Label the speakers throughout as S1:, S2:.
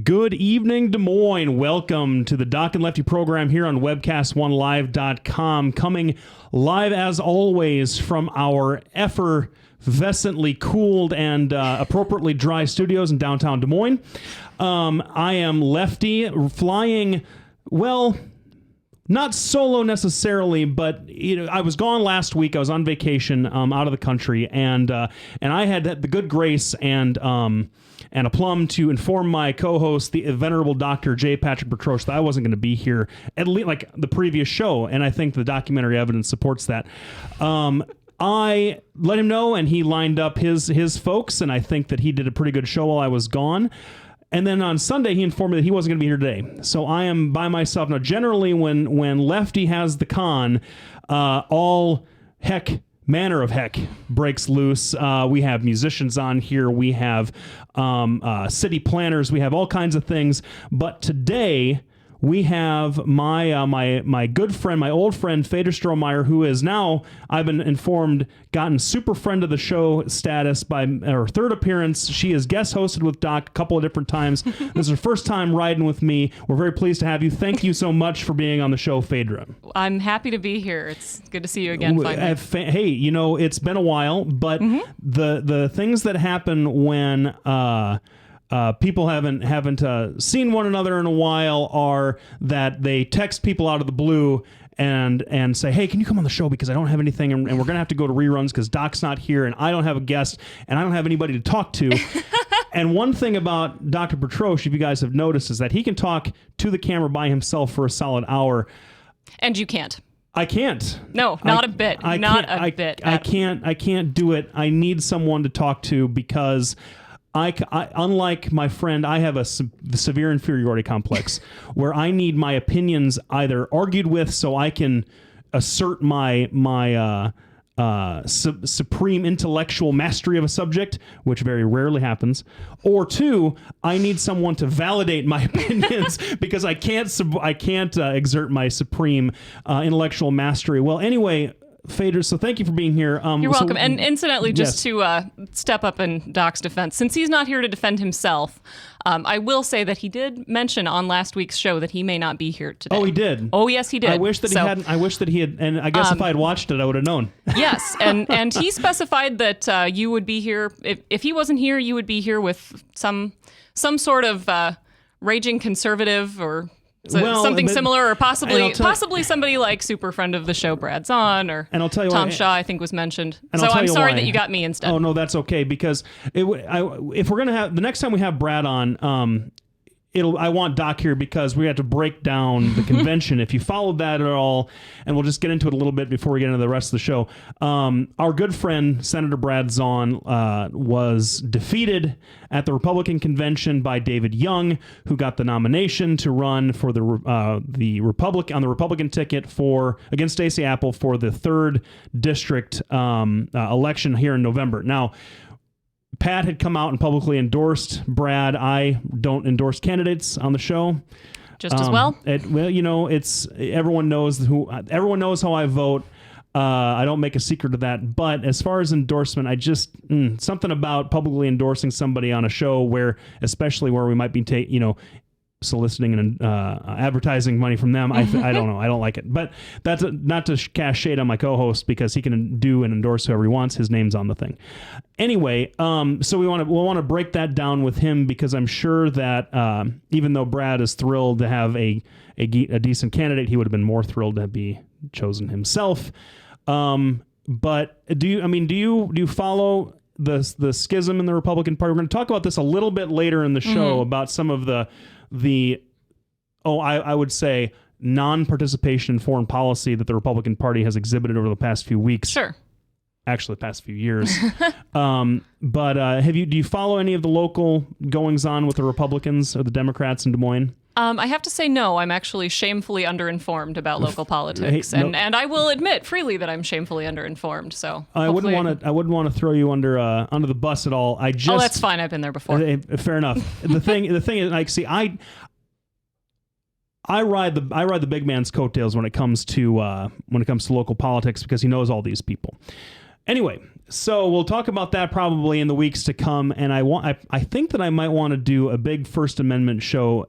S1: Good evening, Des Moines. Welcome to the Doc and Lefty program here on webcast1live.com. Coming live, as always, from our effervescently cooled and appropriately dry studios in downtown Des Moines. I am Lefty, flying, well, not solo necessarily, but I was gone last week. I was on vacation out of the country, and I had the good grace and aplomb to inform my co-host, the venerable Dr. J. Patrick Bertroche, that I wasn't going to be here at least like the previous show, and I think the documentary evidence supports that. I let him know, and he lined up his folks, and I think that he did a pretty good show while I was gone. And then on Sunday, he informed me that he wasn't going to be here today. So I am by myself. Now, generally, when Lefty has the con, all manner of heck breaks loose. We have musicians on here. We have city planners. We have all kinds of things. But today, we have my good friend, my old friend, Fader Strohmeyer, who is now, I've been informed, gotten super friend of the show status by her third appearance. She has guest hosted with Doc a couple of different times. This is her first time riding with me. We're very pleased to have you. Thank you so much for being on the show, Phaedra.
S2: I'm happy to be here. It's good to see you again finally.
S1: Hey, it's been a while, but the things that happen when people haven't seen one another in a while are that they text people out of the blue and say, hey, can you come on the show because I don't have anything and we're going to have to go to reruns because Doc's not here and I don't have a guest and I don't have anybody to talk to. And one thing about Dr. Bertroche, if you guys have noticed, is that he can talk to the camera by himself for a solid hour.
S2: And you can't.
S1: I can't.
S2: No, not a bit. I
S1: can't do it. I need someone to talk to because I, unlike my friend, I have a severe inferiority complex where I need my opinions either argued with so I can assert my supreme intellectual mastery of a subject, which very rarely happens, or two, I need someone to validate my opinions because I can't exert my supreme intellectual mastery. Well, anyway, Fader, so thank you for being here.
S2: You're welcome. And incidentally, just to step up in Doc's defense, since he's not here to defend himself, I will say that he did mention on last week's show that he may not be here today.
S1: Oh, he did?
S2: Oh, yes, he did.
S1: I wish that he hadn't. I wish that he had, and I guess if I had watched it, I would have known.
S2: Yes, and he specified that you would be here. If he wasn't here, you would be here with some sort of raging conservative or something similar, or possibly somebody like super friend of the show, Brad Zahn, or
S1: and I'll tell you
S2: Tom
S1: why,
S2: Shaw, I think was mentioned. So I'm sorry that you got me instead.
S1: Oh, no, that's okay, because if we're going to have, the next time we have Brad on, I want Doc here because we have to break down the convention. If you followed that at all, and we'll just get into it a little bit before we get into the rest of the show. Our good friend, Senator Brad Zahn, was defeated at the Republican convention by David Young, who got the nomination to run for the Republican ticket against Stacey Apple for the 3rd district election here in November. Now, Pat had come out and publicly endorsed Brad. I don't endorse candidates on the show.
S2: Just as well?
S1: Everyone knows how I vote. I don't make a secret of that. But as far as endorsement, I just something about publicly endorsing somebody on a show especially where we might be soliciting and advertising money from them. I don't know. I don't like it. But that's not to cast shade on my co-host because he can do and endorse whoever he wants. His name's on the thing. Anyway, so we'll want to break that down with him because I'm sure that even though Brad is thrilled to have a decent candidate, he would have been more thrilled to be chosen himself. But do you follow the schism in the Republican Party? We're going to talk about this a little bit later in the show about some of I would say non-participation in foreign policy that the Republican Party has exhibited over the past few weeks.
S2: Sure.
S1: Actually, the past few years. But do you follow any of the local goings on with the Republicans or the Democrats in Des Moines?
S2: I have to say no. I'm actually shamefully underinformed about local politics, and I will admit freely that I'm shamefully underinformed. So I wouldn't
S1: want to throw you under the bus at all.
S2: That's fine. I've been there before.
S1: Fair enough. The thing is, like, see, I ride the big man's coattails when it comes to local politics because he knows all these people. Anyway, So we'll talk about that probably in the weeks to come. And I think that I might want to do a big First Amendment show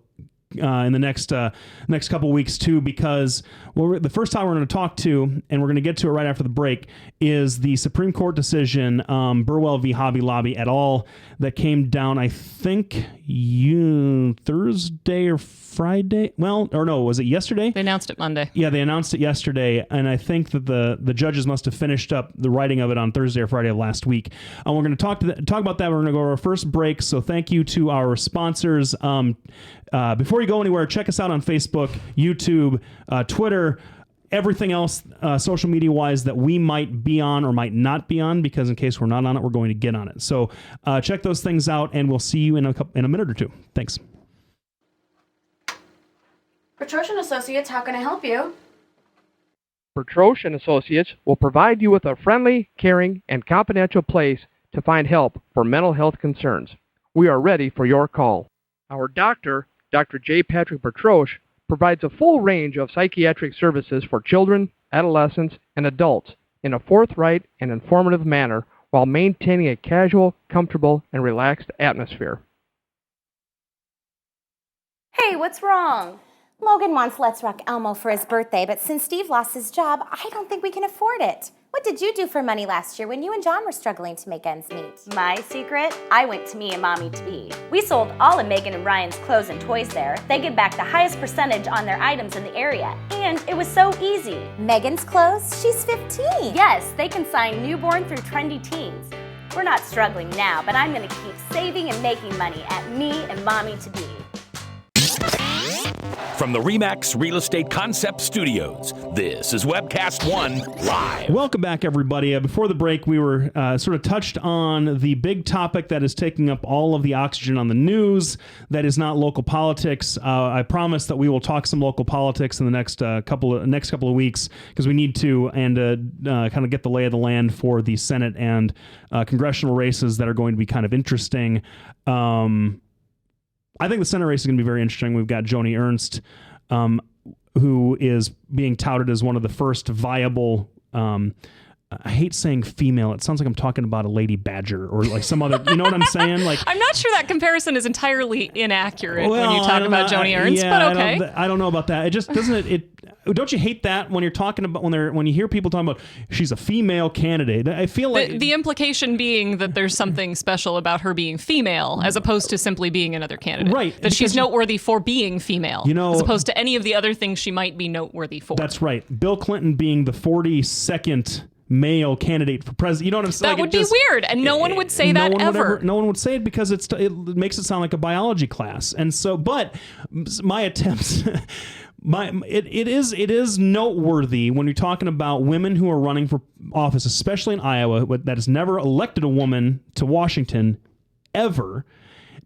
S1: in the next couple weeks too, because the first time we're going to talk to, and we're going to get to it right after the break, is the Supreme Court decision, Burwell v. Hobby Lobby et al., that came down, I think, Thursday or Friday. Well, or no, was it yesterday?
S2: They announced it Monday.
S1: Yeah, they announced it yesterday, and I think that the judges must have finished up the writing of it on Thursday or Friday of last week. And we're going to talk about that. We're going to go to our first break. So thank you to our sponsors. Before you go anywhere, check us out on Facebook, YouTube, Twitter, everything else social media wise that we might be on or might not be on, because in case we're not on it, we're going to get on it. So check those things out, and we'll see you in a minute or two. Thanks.
S3: Petrosh and Associates, how can I help you?
S4: Petrosh and Associates will provide you with a friendly, caring, and confidential place to find help for mental health concerns. We are ready for your call. Our doctor, Dr. J. Patrick Petrosh, provides a full range of psychiatric services for children, adolescents, and adults in a forthright and informative manner while maintaining a casual, comfortable, and relaxed atmosphere.
S3: Hey, what's wrong?
S5: Logan wants Let's Rock Elmo for his birthday, but since Steve lost his job, I don't think we can afford it. What did you do for money last year when you and John were struggling to make ends meet?
S3: My secret? I went to Me and Mommy to Be. We sold all of Megan and Ryan's clothes and toys there. They give back the highest percentage on their items in the area, and it was so easy.
S5: Megan's clothes? She's 15.
S3: Yes, they can sign newborn through trendy teens. We're not struggling now, but I'm going to keep saving and making money at Me and Mommy to Be.
S6: From the RE/MAX Real Estate Concept Studios, this is Webcast 1 Live.
S1: Welcome back, everybody. Before the break, we were sort of touched on the big topic that is taking up all of the oxygen on the news, that is not local politics. I promise that we will talk some local politics in the next couple of weeks, because we need to, and kind of get the lay of the land for the Senate and congressional races that are going to be kind of interesting. I think the Senate race is going to be very interesting. We've got Joni Ernst, who is being touted as one of the first viable, I hate saying female. It sounds like I'm talking about a lady badger or like some other, you know what I'm saying? Like,
S2: I'm not sure that comparison is entirely inaccurate when you talk about Joni Ernst,
S1: yeah,
S2: but okay.
S1: I don't know about that. It just doesn't don't you hate that when you're talking about when you hear people talking about she's a female candidate? I feel like
S2: the implication being that there's something special about her being female as opposed to simply being another candidate.
S1: Right.
S2: That she's noteworthy for being female, as opposed to any of the other things she might be noteworthy for.
S1: That's right. Bill Clinton being the 42nd male candidate for president. You know what I'm saying?
S2: That would be weird, and no one would say that ever.
S1: No one would say it because it makes it sound like a biology class. And so, but my attempts, it is noteworthy when you're talking about women who are running for office, especially in Iowa, that has never elected a woman to Washington ever,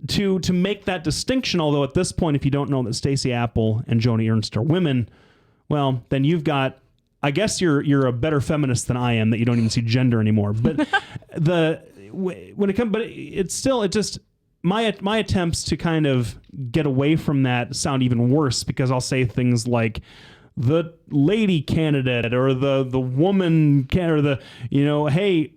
S1: to make that distinction. Although at this point, if you don't know that Stacey Apple and Joni Ernst are women, well, then you've got, I guess you're a better feminist than I am, that you don't even see gender anymore. But it's just my attempts to kind of get away from that sound even worse, because I'll say things like the lady candidate or the woman candidate, or the, hey,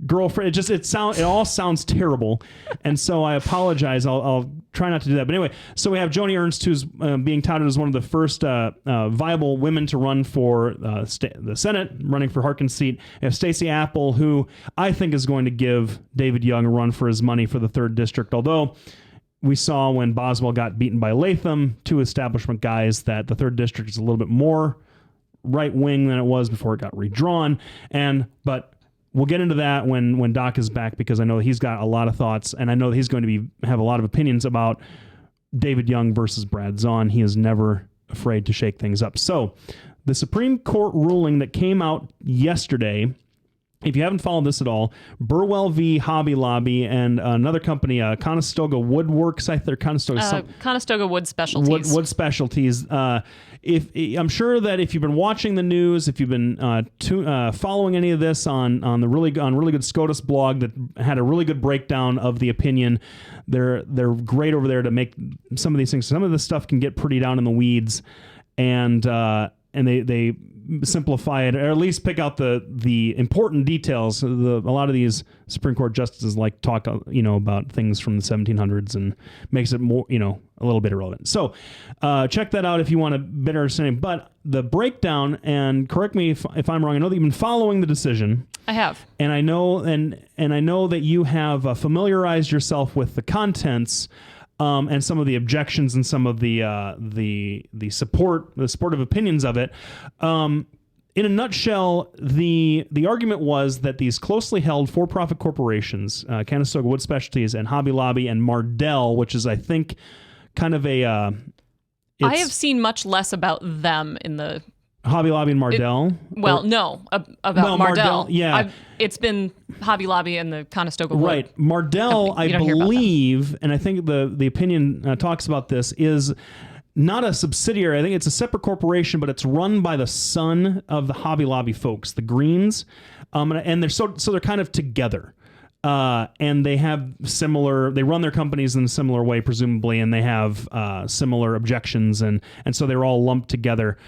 S1: girlfriend. It all sounds terrible, and so I apologize. I'll try not to do that. But anyway, so we have Joni Ernst, who's being touted as one of the first viable women to run for the Senate, running for Harkin's seat. We have Stacey Apple, who I think is going to give David Young a run for his money for the 3rd District, although we saw when Boswell got beaten by Latham, two establishment guys, that the 3rd District is a little bit more right-wing than it was before it got redrawn. But we'll get into that when Doc is back, because I know he's got a lot of thoughts, and I know that he's going to have a lot of opinions about David Young versus Brad Zahn. He is never afraid to shake things up. So the Supreme Court ruling that came out yesterday, if you haven't followed this at all, Burwell v. Hobby Lobby and another company, Conestoga Woodworks,
S2: Conestoga Wood Specialties.
S1: Wood Specialties. I'm sure that if you've been watching the news, if you've been following any of this on really good SCOTUS blog that had a really good breakdown of the opinion, they're great over there to make some of these things. Some of this stuff can get pretty down in the weeds, and they simplify it, or at least pick out the important details. A lot of these Supreme Court justices like talk, about things from the 1700s and makes it more, a little bit irrelevant. So check that out if you want a better understanding. But the breakdown, and correct me if I'm wrong, I know that you've been following the decision.
S2: I have.
S1: And I know, and I know that you have familiarized yourself with the contents. And some of the objections and some of the supportive opinions of it. In a nutshell, the argument was that these closely held for-profit corporations, Conestoga Wood Specialties and Hobby Lobby and Mardell, which is, I think, kind of a...
S2: I have seen much less about them in the...
S1: Hobby Lobby and Mardell?
S2: About Mardell.
S1: Yeah.
S2: It's been Hobby Lobby and the Conestoga Wood.
S1: Right. Mardell, I believe, and I think the opinion talks about this, is not a subsidiary. I think it's a separate corporation, but it's run by the son of the Hobby Lobby folks, the Greens. And they're so they're kind of together. And they have they run their companies in a similar way, presumably, and they have similar objections, and so they're all lumped together.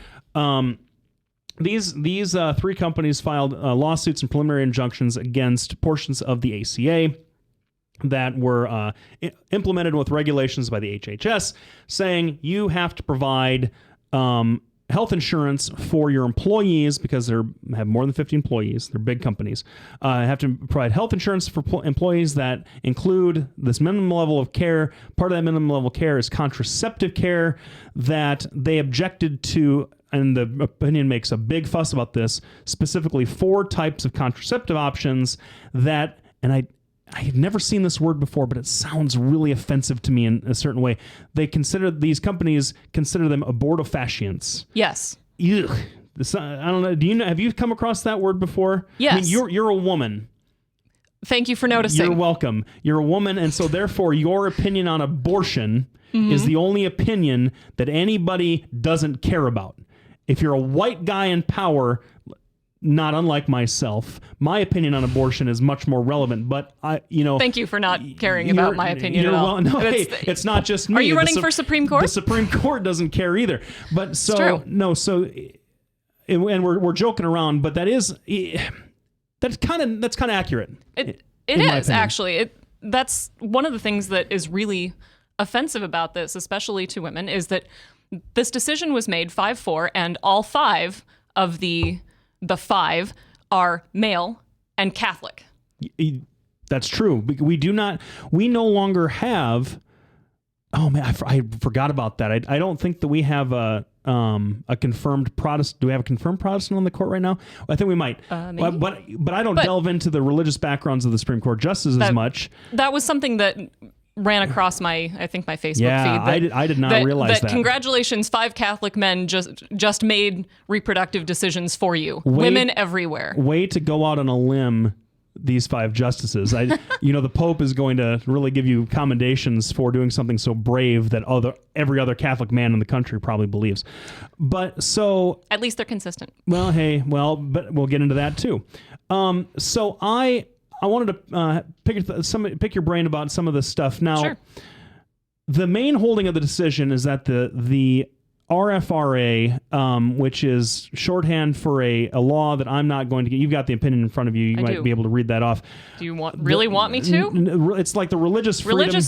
S1: These three companies filed lawsuits and preliminary injunctions against portions of the ACA that were implemented with regulations by the HHS, saying you have to provide health insurance for your employees because they have more than 50 employees. They're big companies. Have to provide health insurance for employees that include this minimum level of care. Part of that minimum level of care is contraceptive care that they objected to. And the opinion makes a big fuss about this, specifically 4 types of contraceptive options that, and I had never seen this word before, but it sounds really offensive to me in a certain way. These companies consider them abortifacients.
S2: Yes.
S1: Ugh. I don't know. Have you come across that word before?
S2: Yes.
S1: I mean, you're a woman.
S2: Thank you for noticing.
S1: You're welcome. You're a woman, and so therefore your opinion on abortion is the only opinion that anybody doesn't care about. If you're a white guy in power, not unlike myself, my opinion on abortion is much more relevant. But
S2: thank you for not caring about my opinion at all.
S1: No, it's not just me.
S2: Are you running for Supreme Court?
S1: The Supreme Court doesn't care either. But
S2: it's true.
S1: And we're joking around, but that's kind of accurate.
S2: It is actually. That's one of the things that is really offensive about this, especially to women, is that this decision was made 5-4, and all 5 of the 5 are male and Catholic.
S1: That's true. We no longer have. Oh man, I forgot about that. I don't think that we have a confirmed Protestant. Do we have a confirmed Protestant on the court right now? I think we might.
S2: Maybe.
S1: But I don't delve into the religious backgrounds of the Supreme Court justices as much.
S2: That was something that ran across my Facebook feed.
S1: I did not realize that.
S2: Congratulations, 5 Catholic men just made reproductive decisions for you. Women everywhere.
S1: Way to go out on a limb, these 5 justices. The Pope is going to really give you commendations for doing something so brave that every other Catholic man in the country probably believes. But so
S2: at least they're consistent.
S1: Well, but we'll get into that too. So I wanted to pick your brain about some of this stuff. Now,
S2: sure.
S1: The main holding of the decision is that the RFRA, which is shorthand for a law that I'm not going to get. You've got the opinion in front of you. You might be able to read that off.
S2: Do you want me to?
S1: It's like the Religious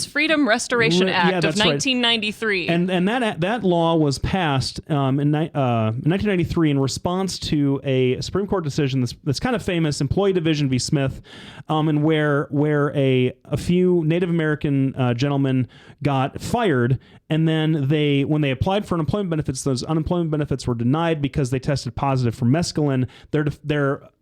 S2: Freedom Restoration Act of 1993.
S1: Right. And that law was passed in 1993 in response to a Supreme Court decision that's kind of famous, Employee Division v. Smith, and where a few Native American gentlemen got fired. And then when they applied for unemployment benefits, those unemployment benefits were denied because they tested positive for mescaline.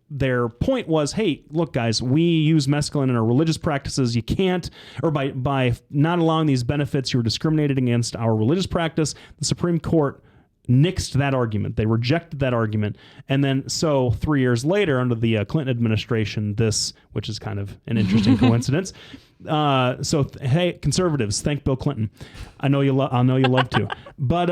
S1: Their point was, hey, look, guys, we use mescaline in our religious practices. You can't, or by not allowing these benefits, you're discriminating against our religious practice. The Supreme Court nixed that argument. They rejected that argument. And then so 3 years later, under the Clinton administration, which is kind of an interesting coincidence. Hey, conservatives, thank Bill Clinton. I know you love to. But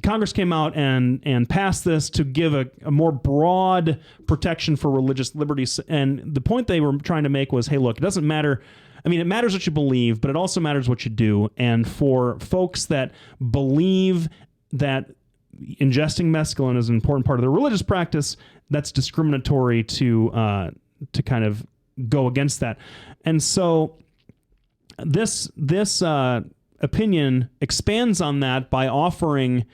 S1: Congress came out and passed this to give a more broad protection for religious liberties. And the point they were trying to make was, hey, look, it doesn't matter. I mean, it matters what you believe, but it also matters what you do. And for folks that believe that ingesting mescaline is an important part of their religious practice, that's discriminatory to kind of go against that. And so this opinion expands on that by offering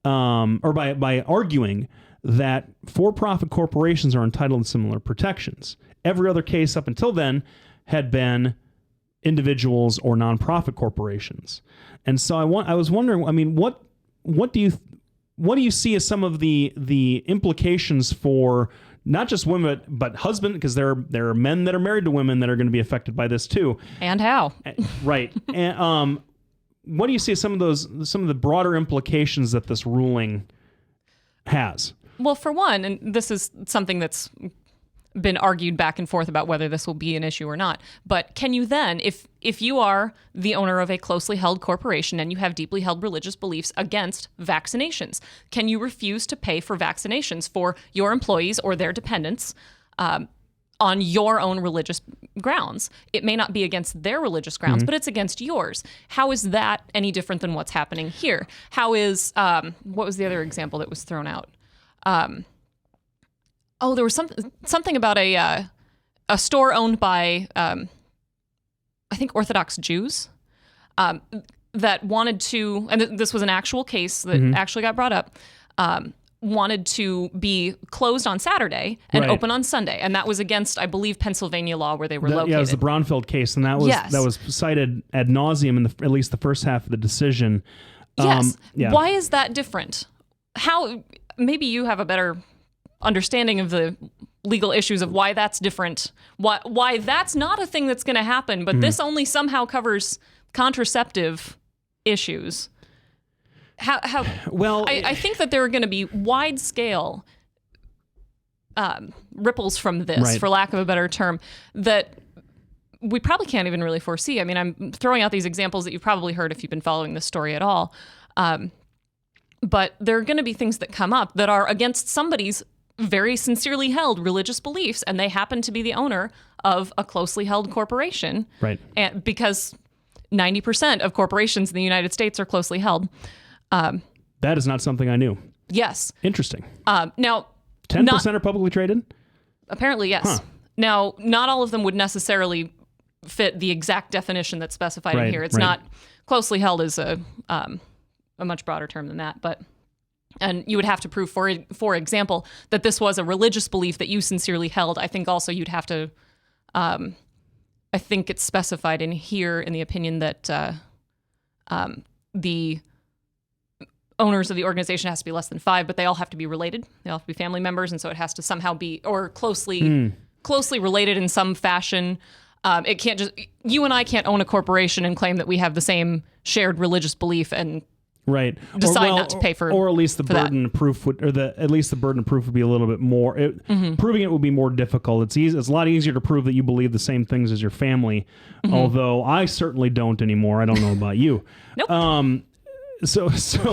S1: or by arguing that for-profit corporations are entitled to similar protections. Every other case up until then had been individuals or nonprofit corporations. And so I was wondering, I mean, what do you see as some of the implications for not just women but husband, because there are men that are married to women that are going to be affected by this too.
S2: And how?
S1: Right. And what do you see as some of the broader implications that this ruling has?
S2: Well, for one, and this is something that's been argued back and forth about whether this will be an issue or not, but can you then, if you are the owner of a closely held corporation and you have deeply held religious beliefs against vaccinations, can you refuse to pay for vaccinations for your employees or their dependents on your own religious grounds? It may not be against their religious grounds, but it's against yours. How is that any different than what's happening here? How is, what was the other example that was thrown out? There was something about a store owned by, I think, Orthodox Jews that wanted to, and this was an actual case that actually got brought up, wanted to be closed on Saturday and open on Sunday. And that was against, I believe, Pennsylvania law where they were located.
S1: Yeah, it was the Braunfeld case, and that was cited ad nauseum in at least the first half of the decision.
S2: Yes. Why is that different? How, maybe you have a better understanding of the legal issues of why that's different, why that's not a thing that's going to happen, but this only somehow covers contraceptive issues. How well, I think that there are going to be wide scale ripples from this, for lack of a better term, that we probably can't even really foresee. I mean, I'm throwing out these examples that you've probably heard if you've been following this story at all. But there are going to be things that come up that are against somebody's very sincerely held religious beliefs, and they happen to be the owner of a closely held corporation. Right. And because 90% of corporations in the United States are closely held.
S1: That is not something I knew.
S2: Yes.
S1: Interesting.
S2: Now,
S1: 10% are publicly traded?
S2: Apparently, yes. Huh. Now, not all of them would necessarily fit the exact definition that's specified in here. It's not closely held as a much broader term than that, but and you would have to prove, for example, that this was a religious belief that you sincerely held. I think also you'd have to, I think it's specified in here in the opinion that the owners of the organization has to be less than 5, but they all have to be related. They all have to be family members, and so it has to somehow be or closely related in some fashion. It can't just, you and I can't own a corporation and claim that we have the same shared religious belief and decide not to pay for,
S1: or at least the burden of proof would, or at least the burden of proof would be a little bit more. Proving it would be more difficult. It's easy. It's a lot easier to prove that you believe the same things as your family, although I certainly don't anymore. I don't know about you.
S2: Nope.
S1: So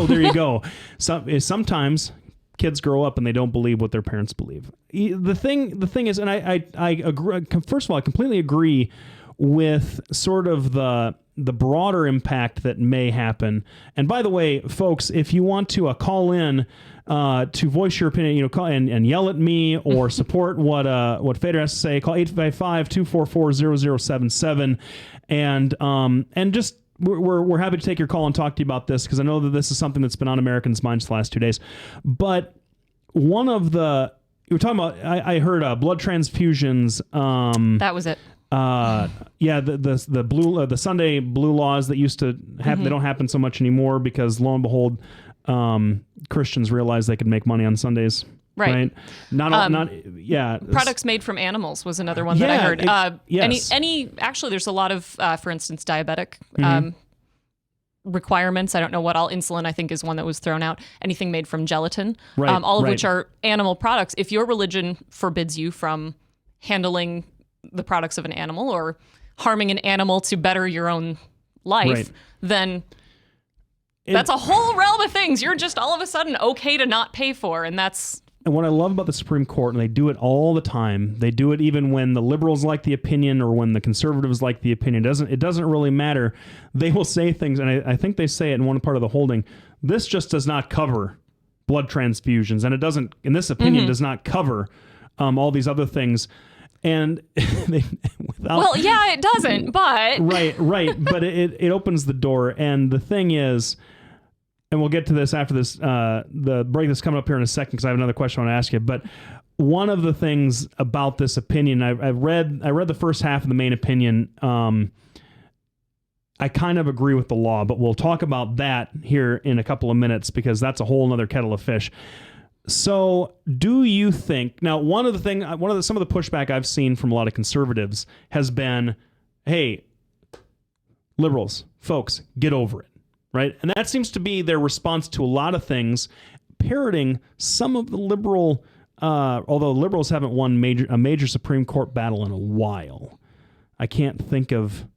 S1: there you go. Sometimes kids grow up and they don't believe what their parents believe. The thing is, and I agree. First of all, I completely agree with sort of the broader impact that may happen. And by the way, folks, if you want to call in to voice your opinion, call and yell at me or support what Fader has to say, call 855-244-0077 and just we're happy to take your call and talk to you about this, because I know that this is something that's been on Americans' minds the last 2 days. But one of the, you were talking about, I heard blood transfusions.
S2: That was it.
S1: The Sunday blue laws that used to happen, they don't happen so much anymore because lo and behold, Christians realized they could make money on Sundays. Right.
S2: Products made from animals was another one that I heard. Actually, there's a lot of, for instance, diabetic requirements. I don't know what all. Insulin, I think, is one that was thrown out. Anything made from gelatin, all of which are animal products. If your religion forbids you from handling the products of an animal or harming an animal to better your own life, then that's a whole realm of things you're just all of a sudden okay to not pay for, and that's.
S1: And what I love about the Supreme Court, and they do it all the time, they do it even when the liberals like the opinion or when the conservatives like the opinion. It doesn't really matter. They will say things, and I think they say it in one part of the holding, this just does not cover blood transfusions, and it doesn't, in this opinion, does not cover all these other things. And
S2: well, yeah, it doesn't, but
S1: right, but it opens the door. And the thing is, and we'll get to this after this, the break that's coming up here in a second, because I have another question I want to ask you. But one of the things about this opinion, I read the first half of the main opinion. I kind of agree with the law, but we'll talk about that here in a couple of minutes, because that's a whole other kettle of fish. So do you think, now some of the pushback I've seen from a lot of conservatives has been, hey, liberals, folks, get over it, right? And that seems to be their response to a lot of things, parroting some of the liberal, although liberals haven't won a major Supreme Court battle in a while. I can't think of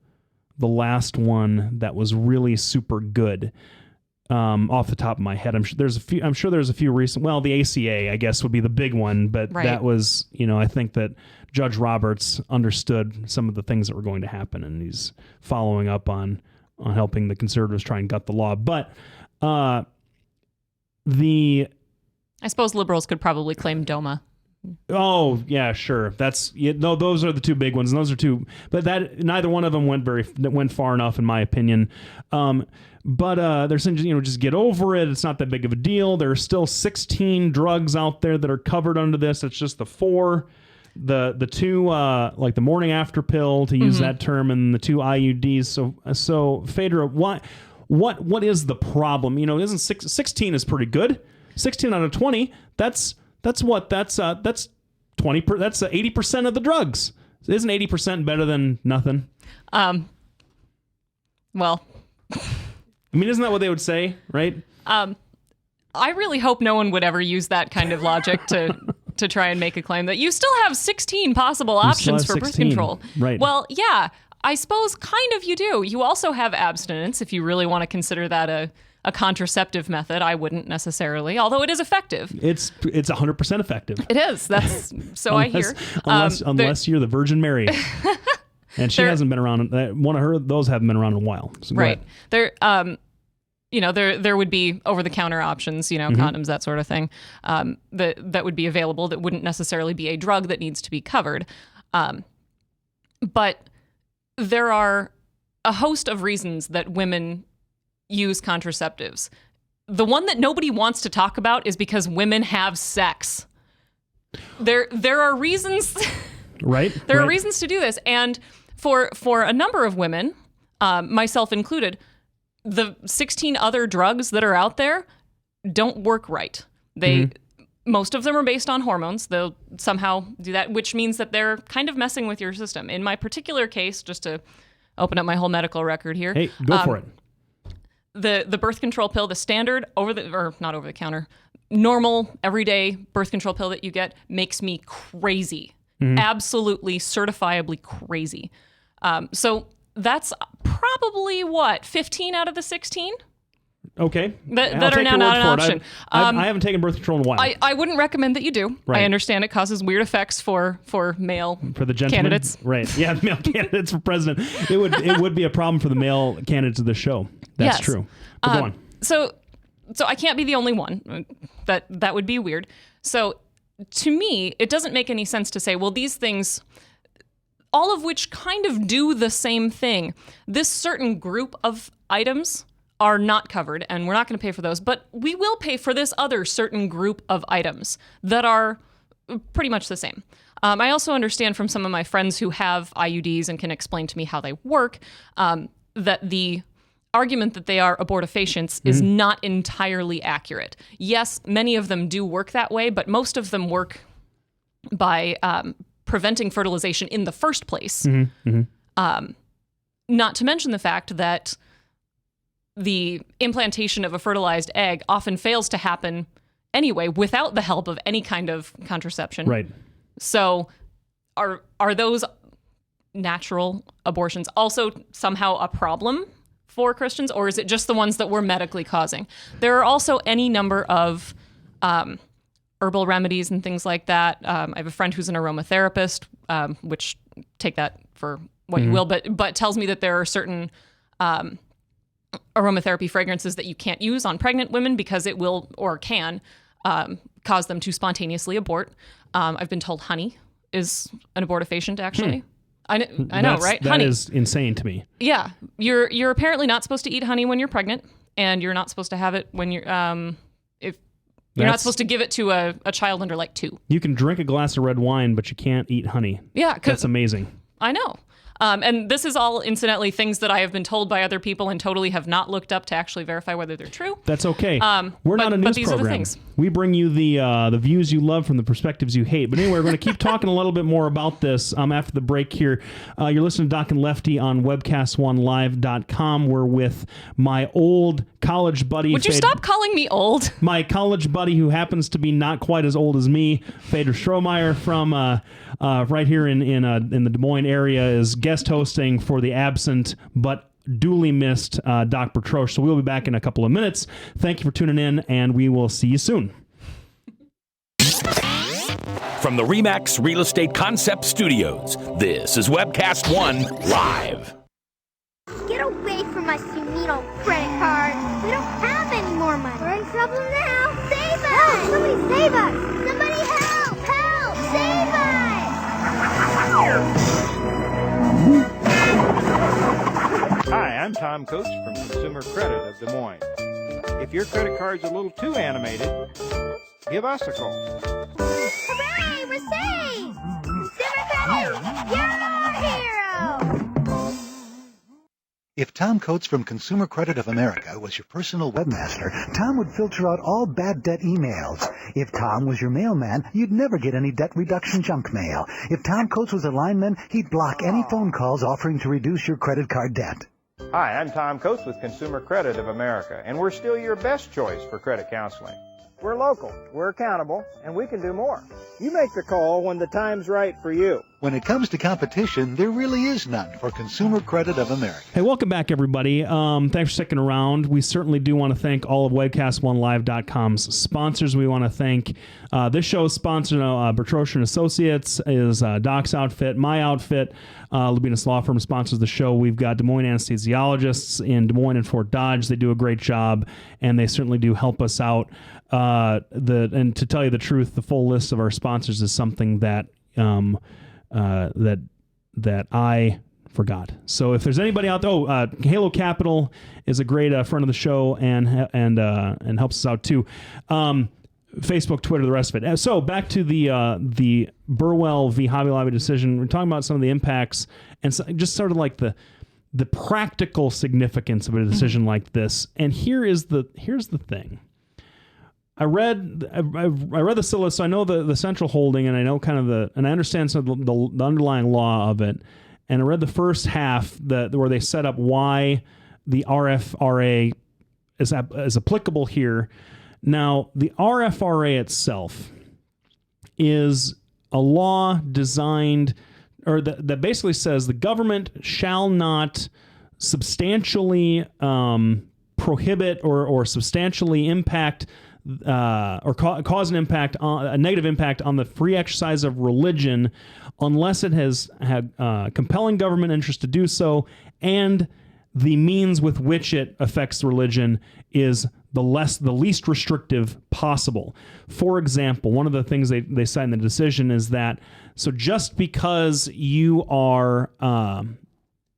S1: the last one that was really super good. Off the top of my head, I'm sure there's a few recent. Well, the ACA, I guess, would be the big one, but that was, I think that Judge Roberts understood some of the things that were going to happen, and he's following up on helping the conservatives try and gut the law. But I
S2: suppose liberals could probably claim DOMA.
S1: Oh yeah, sure. Those are the two big ones, and those are two. But neither one of them went far enough, in my opinion. But they're saying, just get over it. It's not that big of a deal. There are still 16 drugs out there that are covered under this. It's just the 4, the 2, like the morning after pill, to use that term, and the 2 IUDs. So Phaedra, what is the problem? Isn't 16 is pretty good. 16 out of 20. That's 20. That's 80% of the drugs. Isn't 80% better than nothing?
S2: Well.
S1: Isn't that what they would say, right?
S2: I really hope no one would ever use that kind of logic to try and make a claim that you still have 16 possible options for birth control.
S1: Right.
S2: Well, yeah, I suppose kind of you do. You also have abstinence, if you really want to consider that a contraceptive method. I wouldn't necessarily, although it is effective.
S1: It's 100% effective.
S2: It is. That's so I hear.
S1: Unless you're the Virgin Mary. And she hasn't been around. Those haven't been around in a while. So
S2: right. There would be over-the-counter options, condoms, that sort of thing, that would be available. That wouldn't necessarily be a drug that needs to be covered. But there are a host of reasons that women use contraceptives. The one that nobody wants to talk about is because women have sex. There are reasons.
S1: Right.
S2: There are reasons to do this, and for a number of women, myself included, the 16 other drugs that are out there don't work right. Most of them are based on hormones. They'll somehow do that, which means that they're kind of messing with your system. In my particular case, just to open up my whole medical record here.
S1: Hey, go for it.
S2: The birth control pill, the standard not over the counter, normal everyday birth control pill that you get makes me crazy. Absolutely certifiably crazy. So that's probably 15 out of the 16?
S1: Okay.
S2: That are now not an option.
S1: I haven't taken birth control in a while.
S2: I wouldn't recommend that you do.
S1: Right.
S2: I understand it causes weird effects for male
S1: for the gentlemen
S2: candidates.
S1: Right. Yeah, male candidates for president. It would be a problem for the male candidates of the show. That's true. But go on.
S2: So I can't be the only one. That would be weird. So to me, it doesn't make any sense to say, well, these things, all of which kind of do the same thing, this certain group of items are not covered, and we're not going to pay for those, but we will pay for this other certain group of items that are pretty much the same. I also understand from some of my friends who have IUDs and can explain to me how they work, that the argument that they are abortifacients is not entirely accurate. Yes, many of them do work that way, but most of them work by preventing fertilization in the first place. Not to mention the fact that the implantation of a fertilized egg often fails to happen anyway without the help of any kind of contraception.
S1: Right.
S2: So are those natural abortions also somehow a problem for Christians, or is it just the ones that we're medically causing? There are also any number of herbal remedies and things like that. I have a friend who's an aromatherapist, which take that for what you will, but tells me that there are certain aromatherapy fragrances that you can't use on pregnant women because it will or can cause them to spontaneously abort. I've been told honey is an abortifacient, actually. I know, right?
S1: That
S2: honey
S1: is insane to me.
S2: Yeah. You're apparently not supposed to eat honey when you're pregnant, and you're not supposed to have it when you're you're not supposed to give it to a child under like 2.
S1: You can drink a glass of red wine, but you can't eat honey.
S2: Yeah.
S1: That's amazing.
S2: I know. And this is all, incidentally, things that I have been told by other people and totally have not looked up to actually verify whether they're true.
S1: That's okay. We're not a news
S2: but these
S1: program.
S2: Are the things.
S1: We bring you the views you love from the perspectives you hate. But anyway, we're going to keep talking a little bit more about this after the break here. You're listening to Doc and Lefty on webcast1live.com. We're with my old college buddy.
S2: Would you stop calling me old?
S1: My college buddy, who happens to be not quite as old as me, Feder Strohmeyer from right here in the Des Moines area, is guest hosting for the absent but duly missed Doc Bertroche. So we'll be back in a couple of minutes. Thank you for tuning in, and we will see you soon.
S6: From the RE/MAX Real Estate Concept Studios, this is Webcast One Live.
S7: Get away from us, you mean old credit card. We don't have any more money. We're in trouble now. Save us! Help! Somebody save us! Somebody help! Help! Save us!
S8: Hi, I'm Tom Coates from Consumer Credit of Des Moines. If your credit card's a little too animated, give us a call.
S7: Hooray! We're saved! Consumer Credit, you're our hero!
S9: If Tom Coates from Consumer Credit of America was your personal webmaster, Tom would filter out all bad debt emails. If Tom was your mailman, you'd never get any debt reduction junk mail. If Tom Coates was a lineman, he'd block any phone calls offering to reduce your credit card debt.
S8: Hi, I'm Tom Coates with Consumer Credit of America, and we're still your best choice for credit counseling. We're local, we're accountable, and we can do more. You make the call when the time's right for you.
S9: When it comes to competition, there really is none for Consumer Credit of America.
S1: Hey, welcome back, everybody. Thanks for sticking around. We certainly do want to thank all of webcast1live.com's sponsors. We want to thank this show's sponsor, Bertroche and Associates, is Doc's outfit, my outfit. Lubinas Law Firm sponsors the show. We've got Des Moines anesthesiologists in Des Moines and Fort Dodge. They do a great job, and they certainly do help us out. And to tell you the truth, the full list of our sponsors is something that that I forgot. So if there's anybody out there, Halo Capital is a great friend of the show and helps us out too. Facebook, Twitter, the rest of it. So back to the Burwell v. Hobby Lobby decision. We're talking about some of the impacts and just sort of like the practical significance of a decision like this. And here's the thing. I read the syllabus, so I know the central holding, and I know and I understand some of the underlying law of it. And I read the first half where they set up why the RFRA is applicable here. Now, the RFRA itself is a law designed, or that basically says the government shall not substantially prohibit or substantially impact or cause a negative impact on the free exercise of religion unless it has had compelling government interest to do so, and the means with which it affects religion is the least restrictive possible. For example, one of the things they cite in the decision is that, so just because you are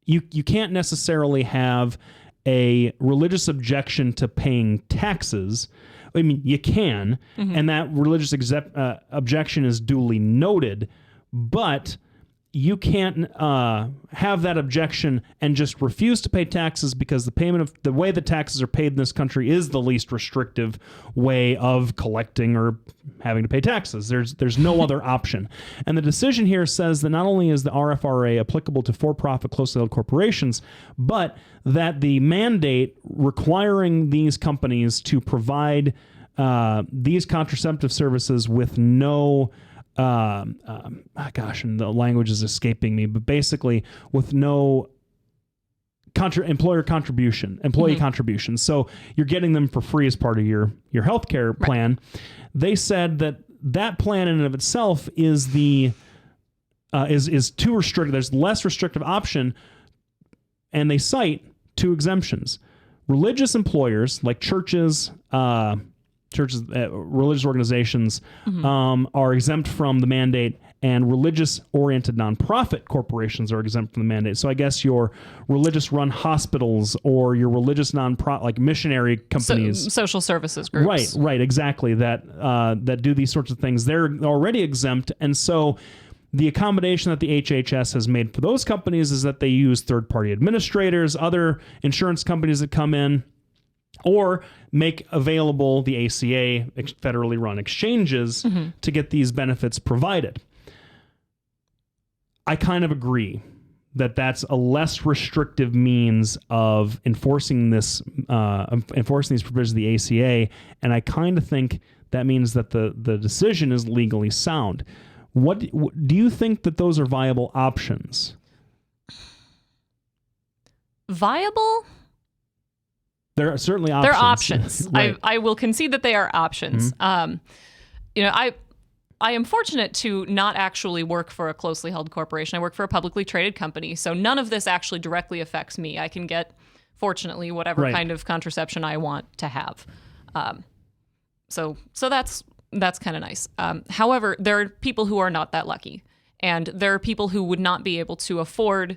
S1: you can't necessarily have a religious objection to paying taxes. I mean, you can, and that religious objection is duly noted, but you can't have that objection and just refuse to pay taxes because the way the taxes are paid in this country is the least restrictive way of collecting or having to pay taxes. There's no other option. And the decision here says that not only is the RFRA applicable to for-profit, closely held corporations, but that the mandate requiring these companies to provide these contraceptive services with no and the language is escaping me, but basically with no employee contribution. So you're getting them for free as part of your healthcare plan. They said that plan in and of itself is too restrictive. There's less restrictive option, and they cite two exemptions. religious employers like churches, religious organizations are exempt from the mandate, and religious-oriented nonprofit corporations are exempt from the mandate. So I guess your religious-run hospitals or your religious nonprofit, like missionary companies,
S2: social services groups,
S1: right, exactly, that do these sorts of things, they're already exempt, and so the accommodation that the HHS has made for those companies is that they use third-party administrators, other insurance companies that come in, or make available the ACA, federally run exchanges, to get these benefits provided. I kind of agree that that's a less restrictive means of enforcing these provisions of the ACA, and I kind of think that means that the decision is legally sound. What do you think that those are viable options? Viable?
S2: There are certainly options. They're options. Right. I will concede that they are options. I am fortunate to not actually work for a closely held corporation. I work for a publicly traded company, so none of this actually directly affects me. I can get, fortunately, whatever kind of contraception I want to have. So that's kind of nice. However, there are people who are not that lucky, and there are people who would not be able to afford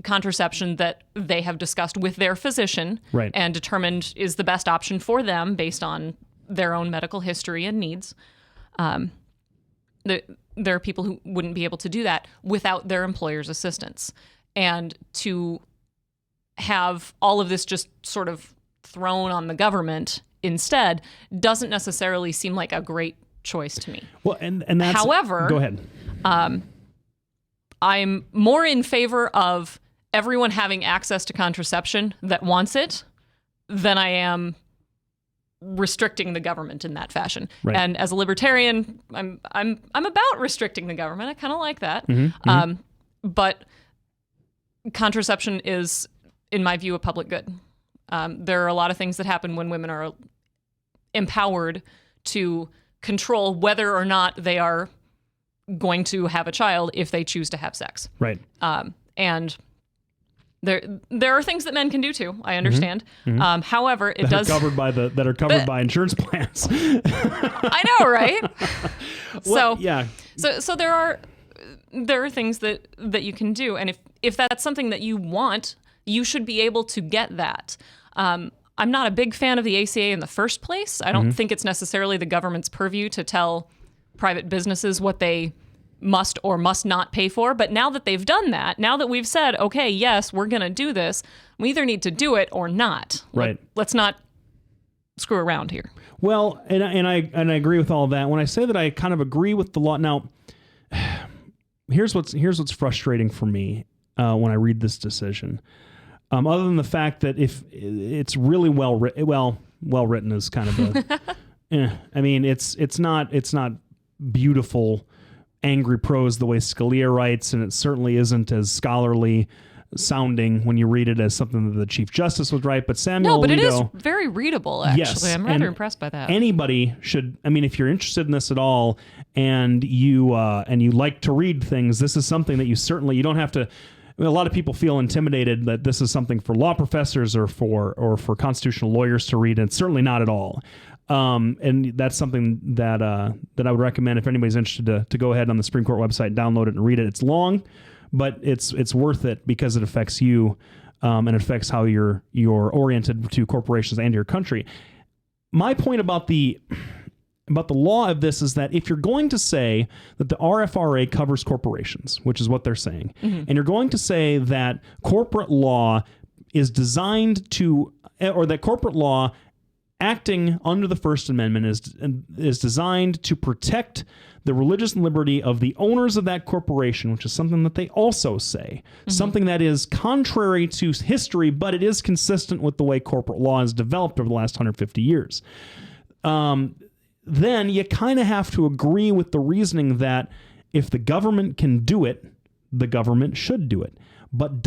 S2: contraception that they have discussed with their physician and determined is the best option for them based on their own medical history and needs. There are people who wouldn't be able to do that without their employer's assistance. And to have all of this just sort of thrown on the government instead doesn't necessarily seem like a great choice to me.
S1: Well, and that's...
S2: However...
S1: Go ahead.
S2: I'm more in favor of everyone having access to contraception that wants it than I am restricting the government in that fashion. Right. And as a libertarian, I'm about restricting the government. I kind of like that. But contraception is, in my view, a public good. There are a lot of things that happen when women are empowered to control whether or not they are going to have a child if they choose to have sex.
S1: Right.
S2: And there are things that men can do too. I understand. However, it does
S1: that are covered by insurance plans.
S2: I know, right?
S1: Well, yeah.
S2: So there are things that you can do, and if that's something that you want, you should be able to get that. I'm not a big fan of the ACA in the first place. I don't think it's necessarily the government's purview to tell private businesses what they must or must not pay for. But now that they've done that, now that we've said, okay, yes, we're going to do this, we either need to do it or not.
S1: Right.
S2: Let's not screw around here.
S1: Well, and I agree with all of that. When I say that I kind of agree with the law, now here's what's frustrating for me when I read this decision. Other than the fact that if it's really well written is kind of a, I mean, it's not beautiful, angry prose the way Scalia writes, and it certainly isn't as scholarly sounding when you read it as something that the Chief Justice would write. But Samuel Alito,
S2: it is very readable, actually. Yes, I'm rather impressed by that.
S1: Anybody should, I mean, if you're interested in this at all and you like to read things, this is something that you don't have to. I mean, a lot of people feel intimidated that this is something for law professors or for constitutional lawyers to read, and it's certainly not at all. And that's something that I would recommend if anybody's interested to go ahead on the Supreme Court website, download it and read it. It's long, but it's worth it because it affects you, and it affects how you're oriented to corporations and your country. My point about the law of this is that if you're going to say that the RFRA covers corporations, which is what they're saying, and you're going to say that corporate law is designed to, or that corporate law acting under the First Amendment is designed to protect the religious liberty of the owners of that corporation, which is something that they also say, something that is contrary to history, but it is consistent with the way corporate law has developed over the last 150 years. Then you kind of have to agree with the reasoning that if the government can do it, the government should do it. But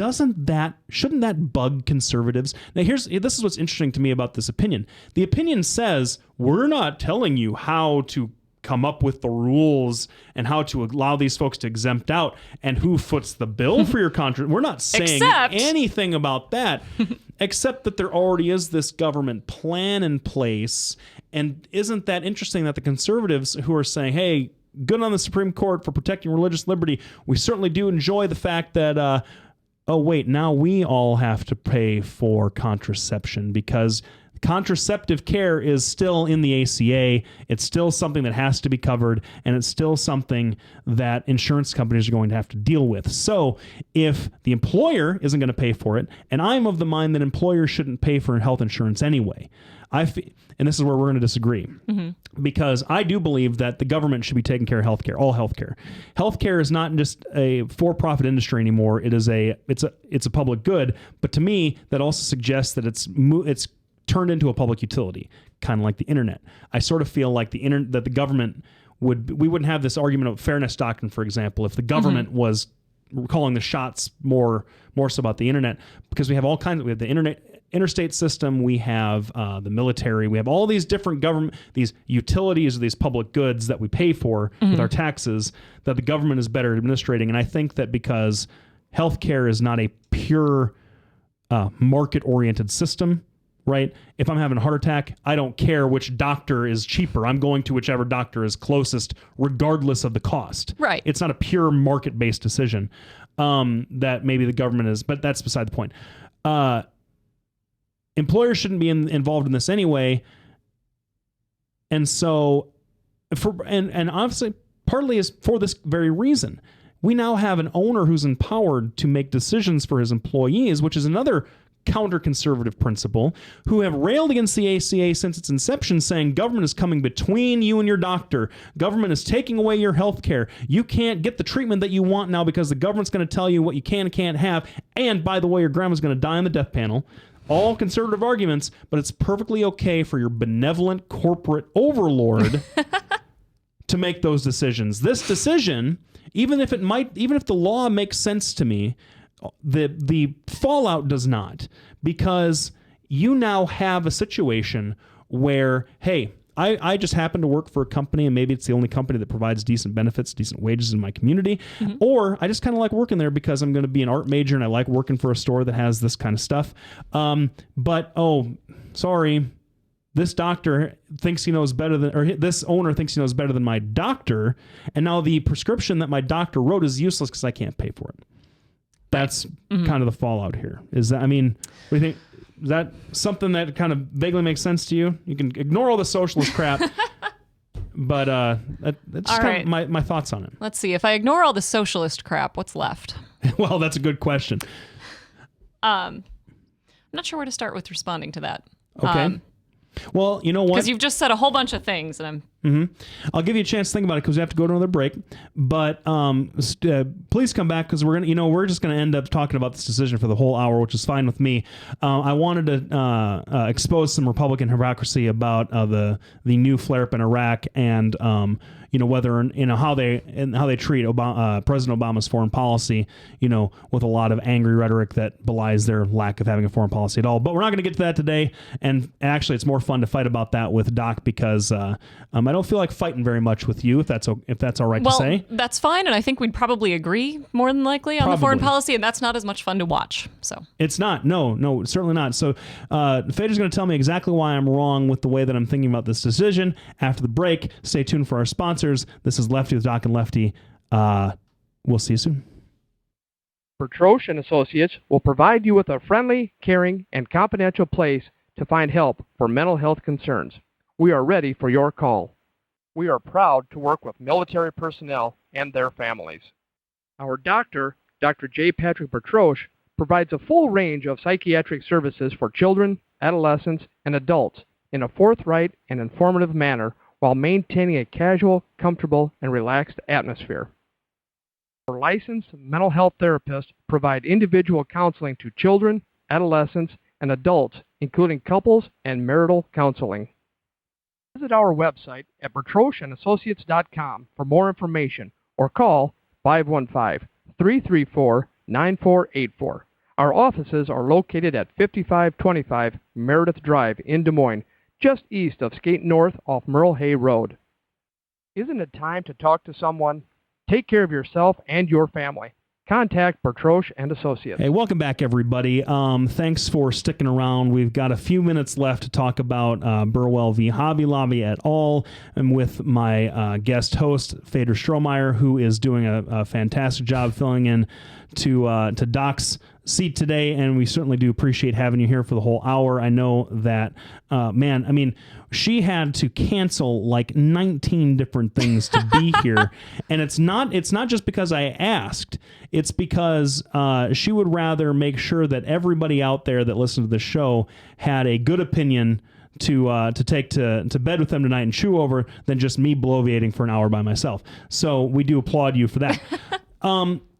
S1: shouldn't that bug conservatives? Now this is what's interesting to me about this opinion. The opinion says, we're not telling you how to come up with the rules and how to allow these folks to exempt out and who foots the bill for your contract. We're not saying anything about that, except that there already is this government plan in place. And isn't that interesting that the conservatives who are saying, hey, good on the Supreme Court for protecting religious liberty, we certainly do enjoy the fact that, oh, wait, now we all have to pay for contraception because contraceptive care is still in the ACA. It's still something that has to be covered, and it's still something that insurance companies are going to have to deal with. So if the employer isn't going to pay for it, and I'm of the mind that employers shouldn't pay for health insurance anyway, and this is where we're going to disagree, because I do believe that the government should be taking care of healthcare, all healthcare. Healthcare is not just a for-profit industry anymore. It's a public good. But to me, that also suggests that it's turned into a public utility, kind of like the internet. I sort of feel like that the government we wouldn't have this argument of fairness doctrine, for example, if the government was calling the shots more so about the internet, because we have all kinds of, we have the interstate system, we have the military, we have all these different these utilities or these public goods that we pay for with our taxes that the government is better at administrating. And I think that because healthcare is not a pure market-oriented system, right? If I'm having a heart attack, I don't care which doctor is cheaper. I'm going to whichever doctor is closest, regardless of the cost.
S2: Right.
S1: It's not a pure market-based decision that maybe the government is, but that's beside the point. Employers shouldn't be involved in this anyway. And so, and obviously, partly is for this very reason. We now have an owner who's empowered to make decisions for his employees, which is another counter-conservative principle, who have railed against the ACA since its inception, saying government is coming between you and your doctor. Government is taking away your health care. You can't get the treatment that you want now because the government's going to tell you what you can and can't have. And by the way, your grandma's going to die on the death panel. All conservative arguments, but it's perfectly okay for your benevolent corporate overlord to make those decisions. This decision, even if the law makes sense to me, the fallout does not, because you now have a situation where, hey, I just happen to work for a company, and maybe it's the only company that provides decent benefits, decent wages in my community, or I just kind of like working there because I'm going to be an art major and I like working for a store that has this kind of stuff. But, oh, sorry, this doctor thinks he knows better than, or this owner thinks he knows better than my doctor, and now the prescription that my doctor wrote is useless because I can't pay for it. That's kind of the fallout here. Is that, I mean, what do you think? Is that something that kind of vaguely makes sense to you? You can ignore all the socialist crap, but that's just kind of my thoughts on it.
S2: Let's see. If I ignore all the socialist crap, what's left?
S1: Well, that's a good question.
S2: I'm not sure where to start with responding to that.
S1: Okay. Well, you know what?
S2: Because you've just said a whole bunch of things, and I'm...
S1: I'll give you a chance to think about it because we have to go to another break. But please come back, because we're just going to end up talking about this decision for the whole hour, which is fine with me. I wanted to expose some Republican hypocrisy about the new flare-up in Iraq and whether how they treat President Obama's foreign policy, with a lot of angry rhetoric that belies their lack of having a foreign policy at all. But we're not going to get to that today. And actually, it's more fun to fight about that with Doc, because I don't feel like fighting very much with you, if that's all right to say. Well,
S2: that's fine, and I think we'd probably agree more than likely on the foreign policy, and that's not as much fun to watch. So
S1: it's not. No, certainly not. So Fader's going to tell me exactly why I'm wrong with the way that I'm thinking about this decision after the break. Stay tuned for our sponsors. This is Lefty with Doc and Lefty. We'll see you soon.
S4: Bertroche and Associates will provide you with a friendly, caring, and confidential place to find help for mental health concerns. We are ready for your call. We are proud to work with military personnel and their families. Our doctor, Dr. J. Patrick Bertroche, provides a full range of psychiatric services for children, adolescents, and adults in a forthright and informative manner while maintaining a casual, comfortable, and relaxed atmosphere. Our licensed mental health therapists provide individual counseling to children, adolescents, and adults, including couples and marital counseling. Visit our website at bertrocheandassociates.com for more information, or call 515-334-9484. Our offices are located at 5525 Meredith Drive in Des Moines, just east of Skate North off Merle Hay Road. Isn't it time to talk to someone? Take care of yourself and your family. Contact Bertroche and Associates.
S1: Hey, welcome back, everybody. Thanks for sticking around. We've got a few minutes left to talk about Burwell v. Hobby Lobby et al. I'm with my guest host, Fader Strohmeyer, who is doing a fantastic job filling in to Doc's seat today, and we certainly do appreciate having you here for the whole hour. I know that, she had to cancel like 19 different things to be here, and it's not just because I asked. It's because she would rather make sure that everybody out there that listened to the show had a good opinion to take to bed with them tonight and chew over than just me bloviating for an hour by myself. So we do applaud you for that.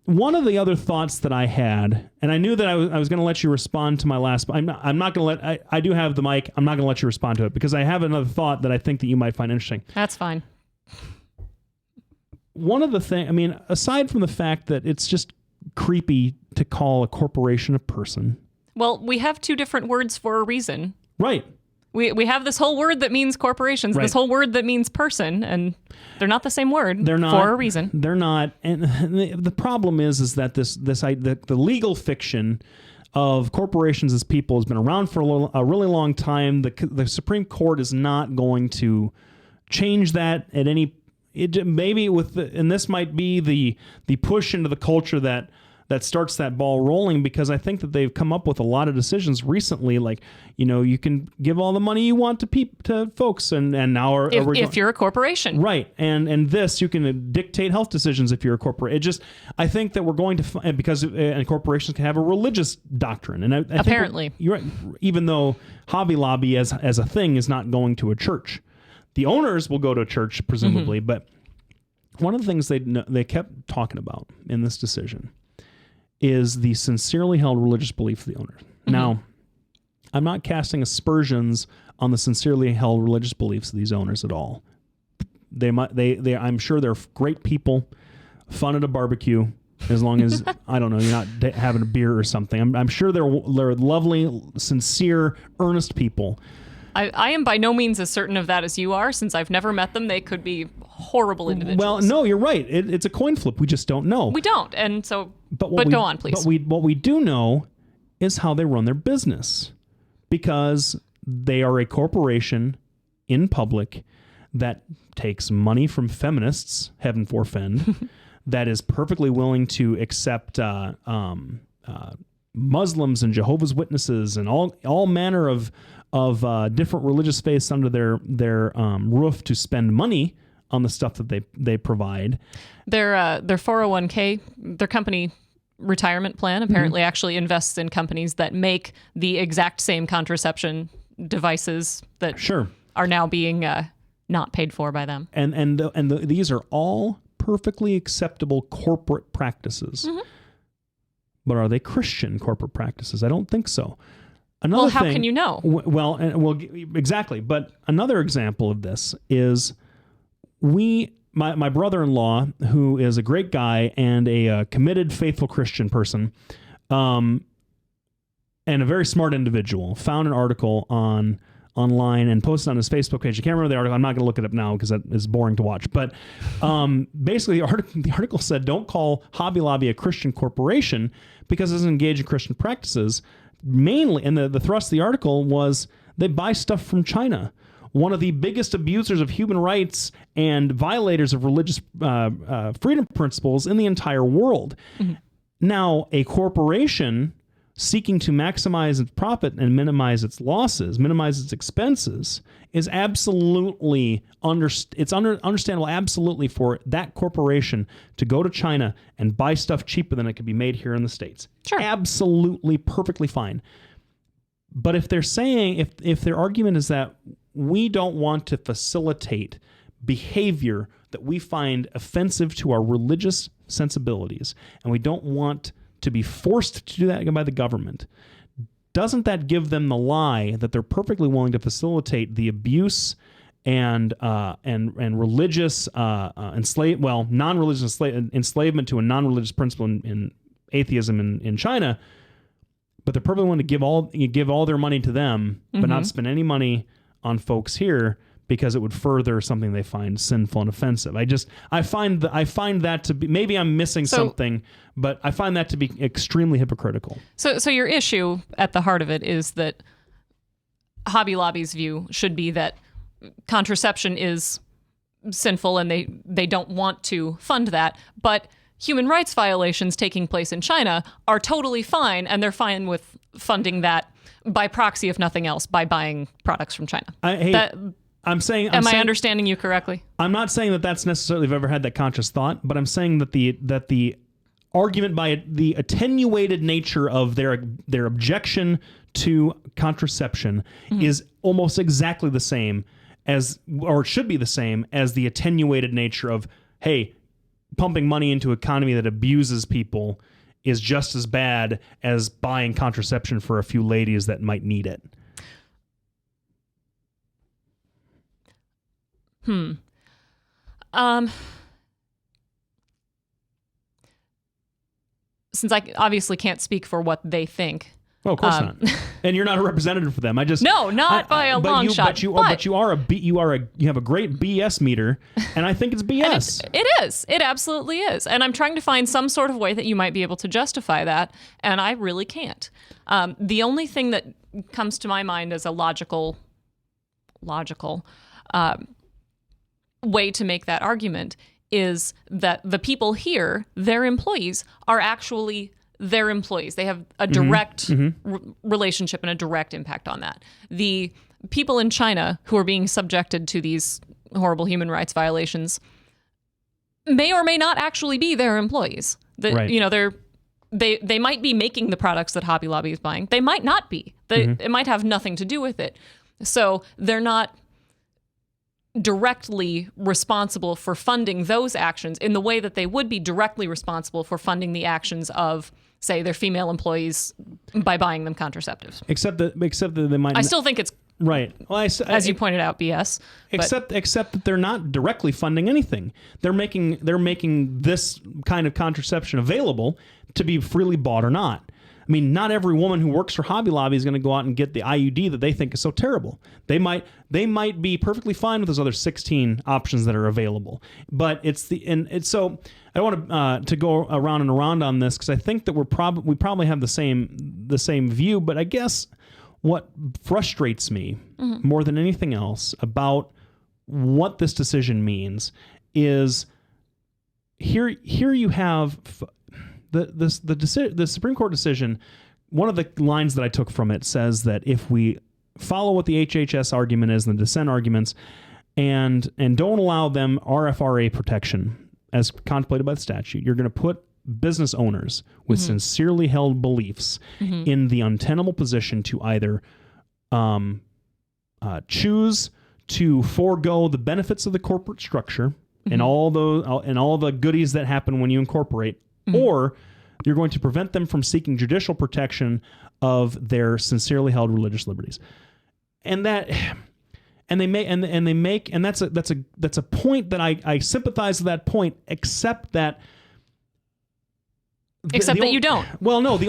S1: One of the other thoughts that I had, and I knew that I was going to let you respond to my last. I'm not going to let. I do have the mic. I'm not going to let you respond to it because I have another thought that I think that you might find interesting.
S2: That's fine.
S1: One of the things, aside from the fact that it's just creepy to call a corporation a person.
S2: Well, we have two different words for a reason.
S1: Right.
S2: We have this whole word that means corporations,
S1: right.
S2: This whole word that means person, and they're not the same word.
S1: They're not
S2: for a reason.
S1: They're not, and the problem is that the legal fiction of corporations as people has been around for a really long time. The Supreme Court is not going to change that at any. And this might be the push into the culture that starts that ball rolling, because I think that they've come up with a lot of decisions recently, like, you can give all the money you want to folks, and now
S2: if you're a corporation,
S1: right? And this, you can dictate health decisions if you're a corporation. I think that we're going to because corporations can have a religious doctrine, and I
S2: apparently
S1: you're right, even though Hobby Lobby as a thing is not going to a church. The owners will go to a church, presumably, but one of the things they kept talking about in this decision is the sincerely held religious belief of the owners. Mm-hmm. Now, I'm not casting aspersions on the sincerely held religious beliefs of these owners at all. I'm sure they're great people, fun at a barbecue, as long as, I don't know, you're not having a beer or something. I'm sure they're lovely, sincere, earnest people.
S2: I am by no means as certain of that as you are. Since I've never met them, they could be horrible individuals.
S1: Well, no, you're right. It's a coin flip. We just don't know.
S2: We don't, and so. But go on, please.
S1: But what we do know is how they run their business, because they are a corporation in public that takes money from feminists, heaven forfend, that is perfectly willing to accept Muslims and Jehovah's Witnesses and all manner of different religious faiths under their roof to spend money on the stuff that they provide.
S2: Their 401k, their company retirement plan apparently actually invests in companies that make the exact same contraception devices that are now being not paid for by them.
S1: And these are all perfectly acceptable corporate practices. Mm-hmm. But are they Christian corporate practices? I don't think so. How
S2: can you know?
S1: Exactly. But another example of this is my brother-in-law, who is a great guy and a committed, faithful Christian person, and a very smart individual, found an article online and posted on his Facebook page. I can't remember the article. I'm not going to look it up now because that is boring to watch. But basically, the article said, don't call Hobby Lobby a Christian corporation because it doesn't engage in Christian practices. Mainly, and the thrust of the article was they buy stuff from China, one of the biggest abusers of human rights and violators of religious freedom principles in the entire world. Mm-hmm. Now, a corporation seeking to maximize its profit and minimize its losses, minimize its expenses, is absolutely understandable absolutely for that corporation to go to China and buy stuff cheaper than it could be made here in the States.
S2: Sure.
S1: Absolutely, perfectly fine. But if they're saying, if their argument is that we don't want to facilitate behavior that we find offensive to our religious sensibilities, and we don't want to be forced to do that by the government, doesn't that give them the lie that they're perfectly willing to facilitate the abuse and religious non-religious enslavement to a non-religious principle in atheism in China, but they're perfectly willing to give all their money to them, but not spend any money on folks here because it would further something they find sinful and offensive. I find that to be, maybe I'm missing something, but I find that to be extremely hypocritical.
S2: So your issue at the heart of it is that Hobby Lobby's view should be that contraception is sinful and they don't want to fund that, but human rights violations taking place in China are totally fine, and they're fine with funding that by proxy, if nothing else, by buying products from China. Am I understanding you correctly?
S1: I'm not saying that that's necessarily I've ever had that conscious thought, but I'm saying that the argument by the attenuated nature of their objection to contraception is almost exactly the same as, or it should be the same as, the attenuated nature of, hey, pumping money into an economy that abuses people is just as bad as buying contraception for a few ladies that might need it.
S2: Since I obviously can't speak for what they think.
S1: Oh, of course not. And you're not a representative for them. By a
S2: long shot.
S1: But you have a great BS meter, and I think it's BS.
S2: It is. It absolutely is. And I'm trying to find some sort of way that you might be able to justify that, and I really can't. The only thing that comes to my mind as a logical way to make that argument is that the people here, their employees, are actually their employees. They have a direct relationship and a direct impact on that. The people in China who are being subjected to these horrible human rights violations may or may not actually be their employees.
S1: Right.
S2: You know, they might be making the products that Hobby Lobby is buying. They might not be. It might have nothing to do with it. So they're not directly responsible for funding those actions in the way that they would be directly responsible for funding the actions of, say, their female employees by buying them contraceptives.
S1: Except that they might.
S2: I still think it's
S1: right. Well,
S2: as you pointed out, BS.
S1: Except that they're not directly funding anything. They're making this kind of contraception available to be freely bought or not. I mean, not every woman who works for Hobby Lobby is going to go out and get the IUD that they think is so terrible. They might be perfectly fine with those other 16 options that are available. But so I want to go around and around on this, because I think that we probably have the same view. But I guess what frustrates me more than anything else about what this decision means is here you have the Supreme Court decision. One of the lines that I took from it says that if we follow what the HHS argument is and the dissent arguments, and don't allow them RFRA protection as contemplated by the statute, you're going to put business owners with sincerely held beliefs in the untenable position to either choose to forego the benefits of the corporate structure and all the goodies that happen when you incorporate, or you're going to prevent them from seeking judicial protection of their sincerely held religious liberties. And that's a point that I sympathize with that point, except that
S2: you don't.
S1: Well, no, the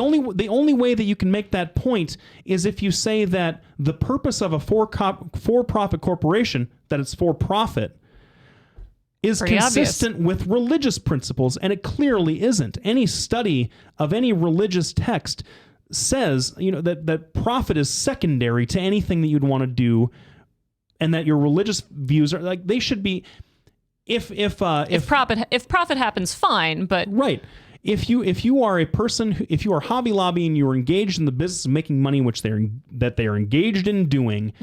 S1: only way that you can make that point is if you say that the purpose of a for-profit corporation, that it's for profit, is
S2: pretty
S1: consistent
S2: obvious
S1: with religious principles, and it clearly isn't. Any study of any religious text says, that profit is secondary to anything that you'd want to do, and that your religious views are like they should be. If profit happens, fine, but right. If you are a person, if you are Hobby Lobby and you are engaged in the business of making money, which they are engaged in doing.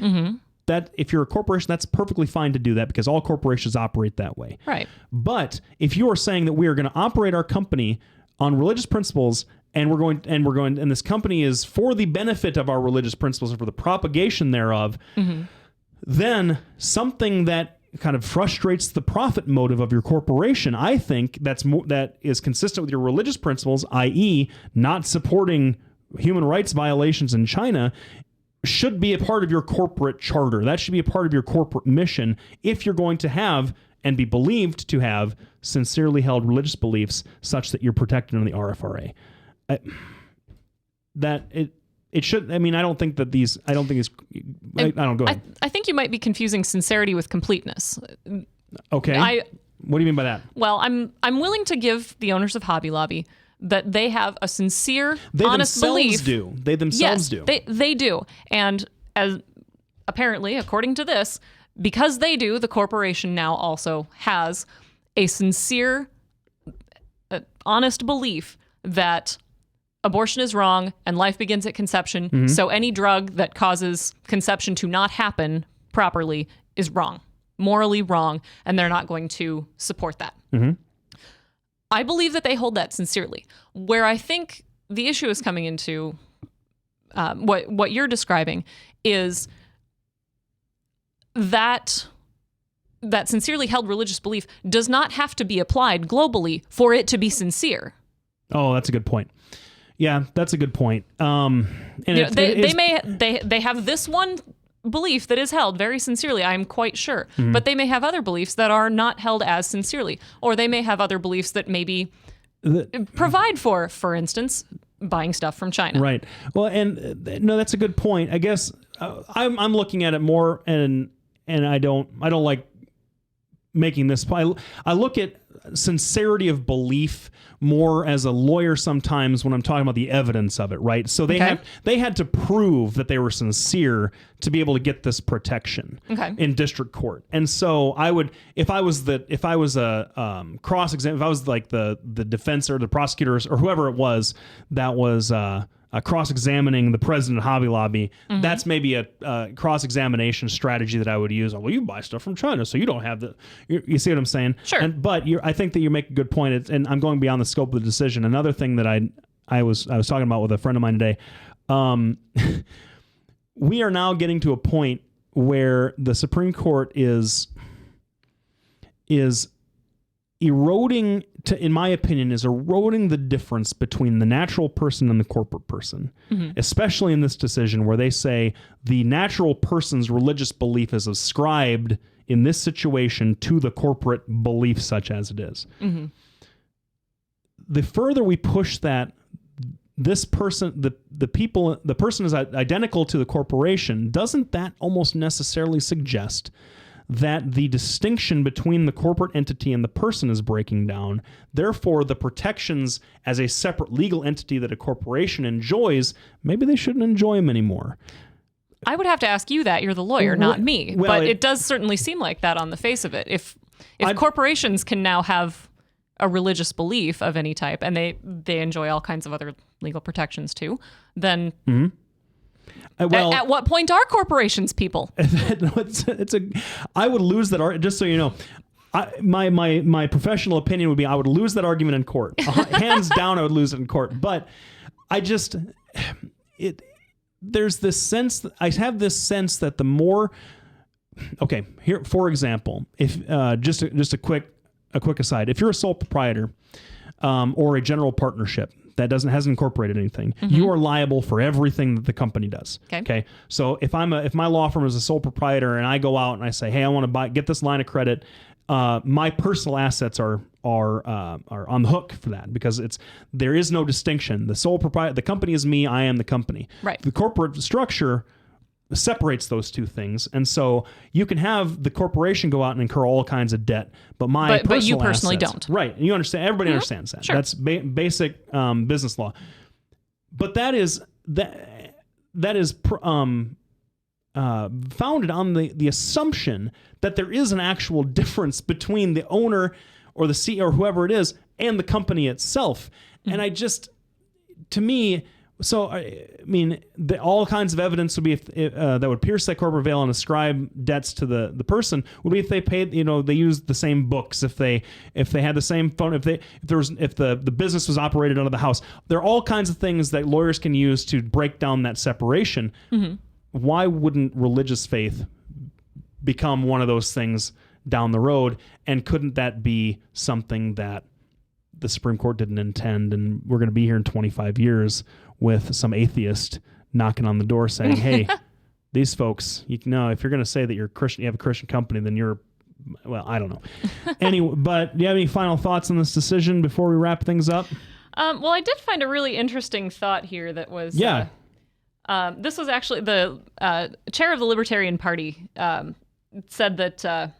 S1: That if you're a corporation, that's perfectly fine to do that, because all corporations operate that way.
S2: Right.
S1: But if you are saying that we are going to operate our company on religious principles, and this company is for the benefit of our religious principles and for the propagation thereof, then something that kind of frustrates the profit motive of your corporation, I think that is consistent with your religious principles, i.e., not supporting human rights violations in China, should be a part of your corporate charter. That should be a part of your corporate mission if you're going to have and be believed to have sincerely held religious beliefs such that you're protected under the RFRA. it should. I mean, I don't think that these. I don't think it's. I don't go ahead.
S2: I think you might be confusing sincerity with completeness.
S1: Okay. What do you mean by that?
S2: Well, I'm willing to give the owners of Hobby Lobby that they have a sincere, honest belief.
S1: They themselves do.
S2: They do. And as apparently, according to this, because they do, the corporation now also has a sincere, honest belief that abortion is wrong and life begins at conception.
S1: Mm-hmm.
S2: So any drug that causes conception to not happen properly is wrong. Morally wrong, and they're not going to support that.
S1: Mm-hmm.
S2: I believe that they hold that sincerely. Where I think the issue is coming into what you're describing is that sincerely held religious belief does not have to be applied globally for it to be sincere.
S1: Oh, that's a good point. Yeah, that's a good point. And
S2: they have this one belief that is held very sincerely, I'm quite sure.
S1: Mm-hmm.
S2: But they may have other beliefs that are not held as sincerely. Or they may have other beliefs that maybe provide for instance, buying stuff from China.
S1: Right. Well, and no, that's a good point. I guess I'm looking at it more, and I don't like making this. I look at sincerity of belief more as a lawyer sometimes when I'm talking about the evidence of it, right? So they had to prove that they were sincere to be able to get this protection in district court. And so I would, if I was a cross-exam, if I was like the defense or the prosecutors or whoever it was that was cross-examining the president of Hobby Lobby, that's maybe a cross-examination strategy that I would use. Well, you buy stuff from China, so you don't have the... You see what I'm saying?
S2: Sure.
S1: But I think that you make a good point, and I'm going beyond the scope of the decision. Another thing that I was talking about with a friend of mine today, we are now getting to a point where the Supreme Court is eroding, in my opinion, is eroding the difference between the natural person and the corporate person, especially in this decision where they say the natural person's religious belief is ascribed in this situation to the corporate belief such as it is. Mm-hmm. The further we push that, this person, the person is identical to the corporation, doesn't that almost necessarily suggest that the distinction between the corporate entity and the person is breaking down? Therefore, the protections as a separate legal entity that a corporation enjoys, maybe they shouldn't enjoy them anymore.
S2: I would have to ask you that. You're the lawyer, not me.
S1: Well,
S2: but it does certainly seem like that on the face of it. If corporations can now have a religious belief of any type, and they enjoy all kinds of other legal protections too, then... Mm-hmm. At what point are corporations people?
S1: I would lose that argument. Just so you know, my professional opinion would be I would lose that argument in court. Hands down, I would lose it in court. But there's this sense. I have this sense that the more, okay, here for example, if just a quick aside, if you're a sole proprietor or a general partnership that hasn't incorporated anything, you are liable for everything that the company does. Okay. So if my law firm is a sole proprietor and I go out and I say, hey, I want to get this line of credit, my personal assets are on the hook for that because there is no distinction. The sole proprietor, the company is me, I am the company.
S2: Right.
S1: The corporate structure separates those two things, and so you can have the corporation go out and incur all kinds of debt, but
S2: you personally
S1: assets,
S2: don't.
S1: Right? And you understand. Everybody understands that.
S2: Sure.
S1: That's basic business law. But that is founded on the assumption that there is an actual difference between the owner or the CEO or whoever it is and the company itself. And to me. So, I mean, all kinds of evidence would be that would pierce that corporate veil and ascribe debts to the person would be if they paid, they used the same books, if they had the same phone, if the business was operated out of the house. There are all kinds of things that lawyers can use to break down that separation. Mm-hmm. Why wouldn't religious faith become one of those things down the road? And couldn't that be something that the Supreme Court didn't intend, and we're going to be here in 25 years with some atheist knocking on the door saying, hey, these folks, if you're going to say that you're Christian, you have a Christian company, then I don't know. Anyway, but do you have any final thoughts on this decision before we wrap things up?
S2: Well, I did find a really interesting thought here that was This was actually the chair of the Libertarian Party said that,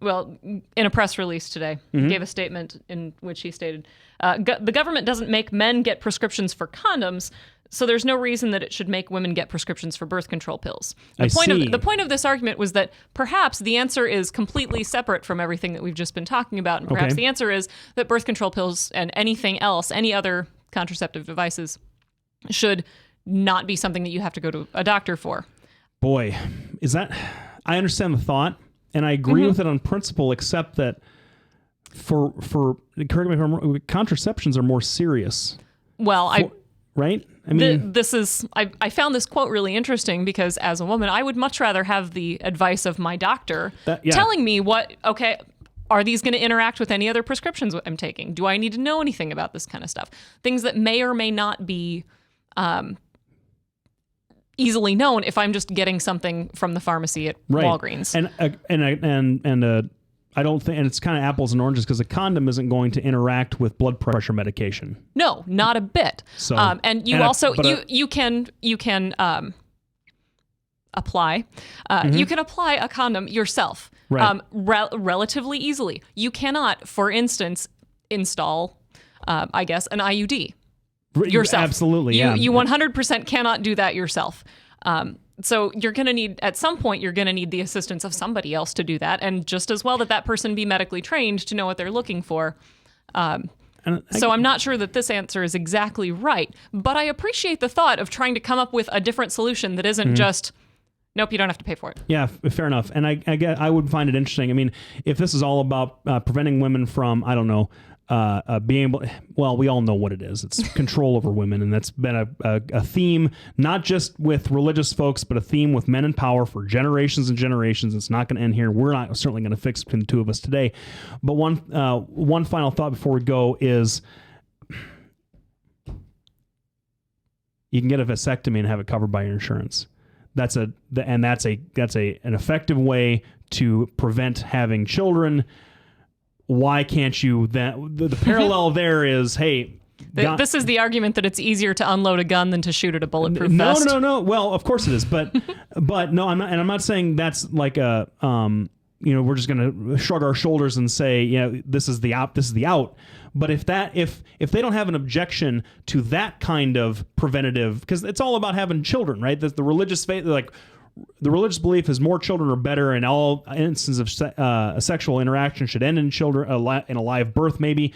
S2: in a press release today, gave a statement in which he stated, the government doesn't make men get prescriptions for condoms, so there's no reason that it should make women get prescriptions for birth control pills. The point of this argument was that perhaps the answer is completely separate from everything that we've just been talking about, and perhaps the answer is that birth control pills and anything else, any other contraceptive devices, should not be something that you have to go to a doctor for.
S1: Boy, is that... I understand the thought, and I agree with it on principle, except that for correct me if I'm wrong, contraceptions are more serious.
S2: Well,
S1: right? I mean,
S2: I found this quote really interesting because as a woman, I would much rather have the advice of my doctor telling me are these going to interact with any other prescriptions I'm taking? Do I need to know anything about this kind of stuff? Things that may or may not be easily known if I'm just getting something from the pharmacy at Walgreens.
S1: And I don't think, and it's kind of apples and oranges because a condom isn't going to interact with blood pressure medication.
S2: No, not a bit. So, and you can apply. You can apply a condom yourself, relatively easily. You cannot, for instance, install, an IUD. Yourself.
S1: Absolutely,
S2: You 100% cannot do that yourself. So you're going to need, at some point, you're going to need the assistance of somebody else to do that. And just as well that person be medically trained to know what they're looking for. So I'm not sure that this answer is exactly right, but I appreciate the thought of trying to come up with a different solution that isn't just, nope, you don't have to pay for it.
S1: Yeah, fair enough. And I would find it interesting. I mean, if this is all about preventing women from, I don't know, being able, we all know what it is. It's control over women, and that's been a theme, not just with religious folks, but a theme with men in power for generations and generations. It's not going to end here. We're not certainly going to fix between the two of us today. But one final thought before we go is, you can get a vasectomy and have it covered by your insurance. That's an effective way to prevent having children. Why can't you then? The parallel there is, hey,
S2: this is the argument that it's easier to unload a gun than to shoot at a bulletproof vest.
S1: No. Well, of course it is, but no, I'm not, and I'm not saying that's like a we're just going to shrug our shoulders and say, this is the out. This is the out. But if they don't have an objection to that kind of preventative, because it's all about having children, right? The religious faith, the religious belief is more children are better, and all instances of sexual interaction should end in children in a live birth, maybe.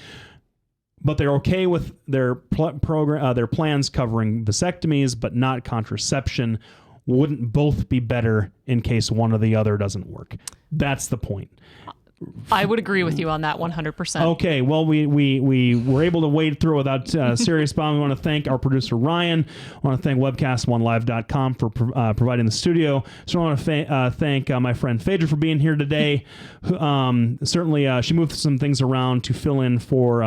S1: But they're okay with their plans covering vasectomies, but not contraception. Wouldn't both be better in case one or the other doesn't work? That's the point.
S2: I would agree with you on that 100%.
S1: Okay, well, we were able to wade through without serious bomb. We want to thank our producer, Ryan. I want to thank webcast1live.com for providing the studio. So I want to thank my friend Phaedra for being here today. Certainly, she moved some things around to fill in for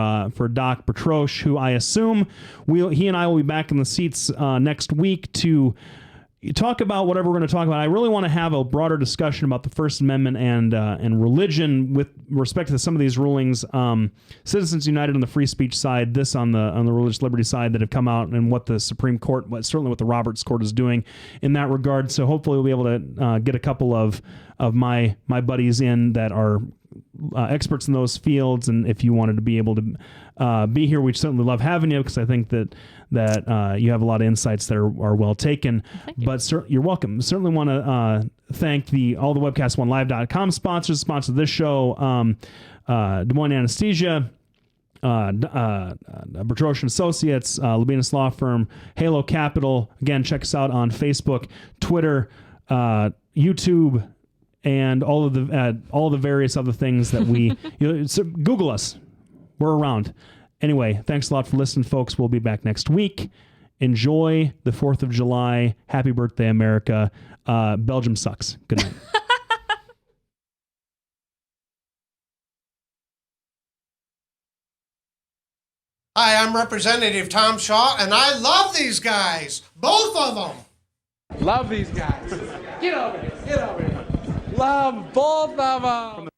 S1: Doc Petrosh, who I assume he and I will be back in the seats next week to talk about whatever we're going to talk about. I really want to have a broader discussion about the First Amendment and religion with respect to some of these rulings. Citizens United on the free speech side, this on the religious liberty side, that have come out, and what the Supreme Court, certainly what the Roberts Court is doing in that regard. So hopefully we'll be able to get a couple of my buddies in that are experts in those fields, and if you wanted to be able to be here, we'd certainly love having you, because I think that you have a lot of insights that are well taken. But you're welcome. Certainly want to thank all the webcast1live.com sponsors, sponsor this show, Des Moines Anesthesia, Bertrosh & Associates, Labinas Law Firm, Halo Capital. Again, check us out on Facebook, Twitter, YouTube, and all of the various other things that we so Google us. We're around. Anyway, thanks a lot for listening, folks. We'll be back next week. Enjoy the 4th of July. Happy birthday, America. Belgium sucks. Good night.
S10: Hi, I'm Representative Tom Shaw, and I love these guys. Both of them.
S11: Love these guys. Get over here. Love both of them.